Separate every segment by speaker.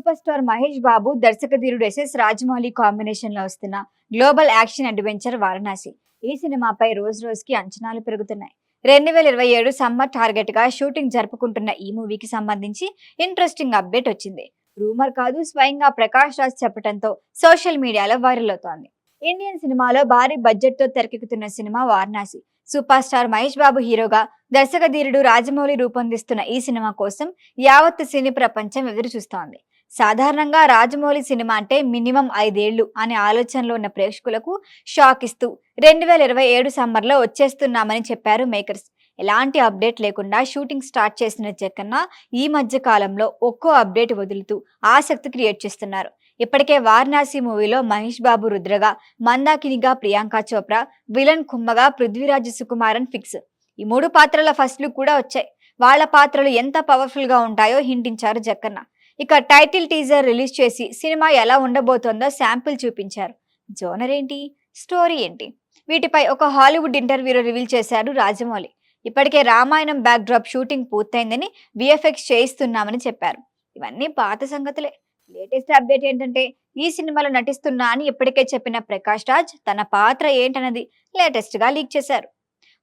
Speaker 1: Super star Mahesh బాబు దర్శకధీరుడు SS Rajamouli combination లో వస్తున్న global action adventure Varanasi. ఈ సినిమాపై రోజు రోజుకి అంచనాలు పెరుగుతున్నాయి. 2027 సమ్మర్ టార్గెట్ గా షూటింగ్ జరుపుకుంటున్న ఈ మూవీకి సంబంధించి ఇంట్రెస్టింగ్ అప్డేట్ వచ్చింది. రూమర్ కాదు, స్వయంగా ప్రకాష్ రాజ్ చెప్పడంతో సోషల్ మీడియాలో వైరల్ అవుతోంది. ఇండియన్ సినిమాలో భారీ బడ్జెట్ తో తెరకెక్కుతున్న సినిమా వారణాసి. సూపర్ స్టార్ మహేష్ బాబు హీరోగా, దర్శకధీరుడు రాజమౌళి రూపొందిస్తున్న ఈ సినిమా కోసం యావత్ సినీ ప్రపంచం ఎదురు చూస్తోంది. సాధారణంగా రాజమౌళి సినిమా అంటే మినిమం 5 ఏళ్లు అనే ఆలోచనలో ఉన్న ప్రేక్షకులకు షాక్ ఇస్తూ 2027 సమ్మర్లో వచ్చేస్తున్నామని చెప్పారు మేకర్స్. ఎలాంటి అప్డేట్ లేకుండా షూటింగ్ స్టార్ట్ చేసిన జక్కన్న ఈ మధ్య కాలంలో ఒక్కో అప్డేట్ వదులుతూ ఆసక్తి క్రియేట్ చేస్తున్నారు. ఇప్పటికే వారణాసి మూవీలో మహేష్ బాబు రుద్రగా, మందాకినిగా ప్రియాంక చోప్రా, విలన్ కుమ్మగా పృథ్వీరాజ్ సుకుమారన్ ఫిక్స్. ఈ 3 పాత్రల ఫస్ట్ లుక్ కూడా వచ్చాయి. వాళ్ళ పాత్రలు ఎంత పవర్ఫుల్ గా ఉంటాయో హింటించారు జక్కన్న. ఇక టైటిల్ టీజర్ రిలీజ్ చేసి సినిమా ఎలా ఉండబోతోందో శాంపిల్ చూపించారు. జోనర్ ఏంటి, స్టోరీ ఏంటి, వీటిపై ఒక హాలీవుడ్ ఇంటర్వ్యూలో రివీల్ చేశారు రాజమౌళి. ఇప్పటికే రామాయణం బ్యాక్ డ్రాప్ షూటింగ్ పూర్తయిందని, విఎఫ్ఎక్స్ చేయిస్తున్నామని చెప్పారు. ఇవన్నీ పాత సంగతులే. లేటెస్ట్ అప్డేట్ ఏంటంటే, ఈ సినిమాలో నటిస్తున్నా అని ఇప్పటికే చెప్పిన ప్రకాష్ రాజ్ తన పాత్ర ఏంటన్నది లేటెస్ట్ గా లీక్ చేశారు.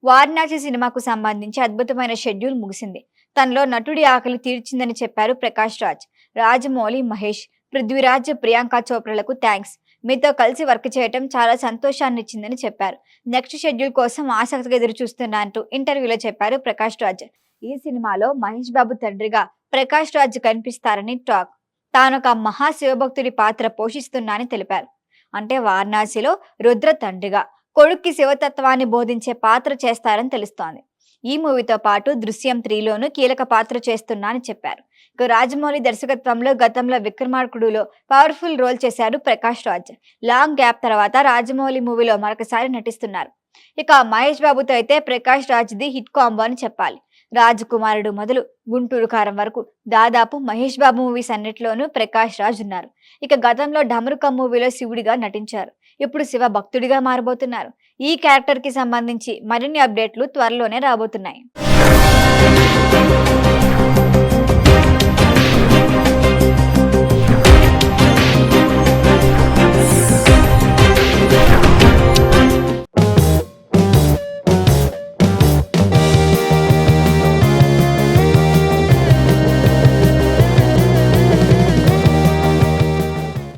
Speaker 1: వారణాసి సినిమాకు సంబంధించి అద్భుతమైన షెడ్యూల్ ముగిసింది. తనలో నటుడి ఆకలి తీర్చిందని చెప్పారు ప్రకాష్ రాజ్. రాజమౌళి, మహేష్, పృథ్వీరాజ్, ప్రియాంక చోప్రాలకు థ్యాంక్స్. మీతో కలిసి వర్క్ చేయటం చాలా సంతోషాన్ని ఇచ్చిందని చెప్పారు. నెక్స్ట్ షెడ్యూల్ కోసం ఆసక్తిగా ఎదురు చూస్తున్నా అంటూ ఇంటర్వ్యూలో చెప్పారు ప్రకాష్ రాజ్. ఈ సినిమాలో మహేష్ బాబు తండ్రిగా ప్రకాష్ రాజ్ కనిపిస్తారని టాక్. తానొక మహా శివభక్తుడి పాత్ర పోషిస్తున్నానని తెలిపారు. అంటే వారణాసిలో రుద్ర తండ్రిగా కొడుక్కి శివతత్వాన్ని బోధించే పాత్ర చేస్తారని తెలుస్తోంది. ఈ మూవీతో పాటు దృశ్యం 3లోనూ కీలక పాత్ర చేస్తున్నా అని చెప్పారు. ఇక రాజమౌళి దర్శకత్వంలో గతంలో విక్రమార్కుడులో పవర్ఫుల్ రోల్ చేశారు ప్రకాష్ రాజ్. లాంగ్ గ్యాప్ తర్వాత రాజమౌళి మూవీలో మరొకసారి నటిస్తున్నారు. ఇక మహేష్ బాబుతో అయితే ప్రకాష్ రాజ్ది హిట్ కాంబో అని చెప్పాలి. రాజకుమారుడు మొదలు గుంటూరు కారం వరకు దాదాపు మహేష్ బాబు మూవీస్ అన్నిట్లోనూ ప్రకాష్ రాజ్ ఉన్నారు. ఇక గతంలో ఢమరుకం మూవీలో శివుడిగా నటించారు. ఇప్పుడు శివ భక్తుడిగా మారబోతున్నారు. ఈ క్యారెక్టర్ కి సంబంధించి మరిన్ని అప్డేట్లు త్వరలోనే రాబోతున్నాయి.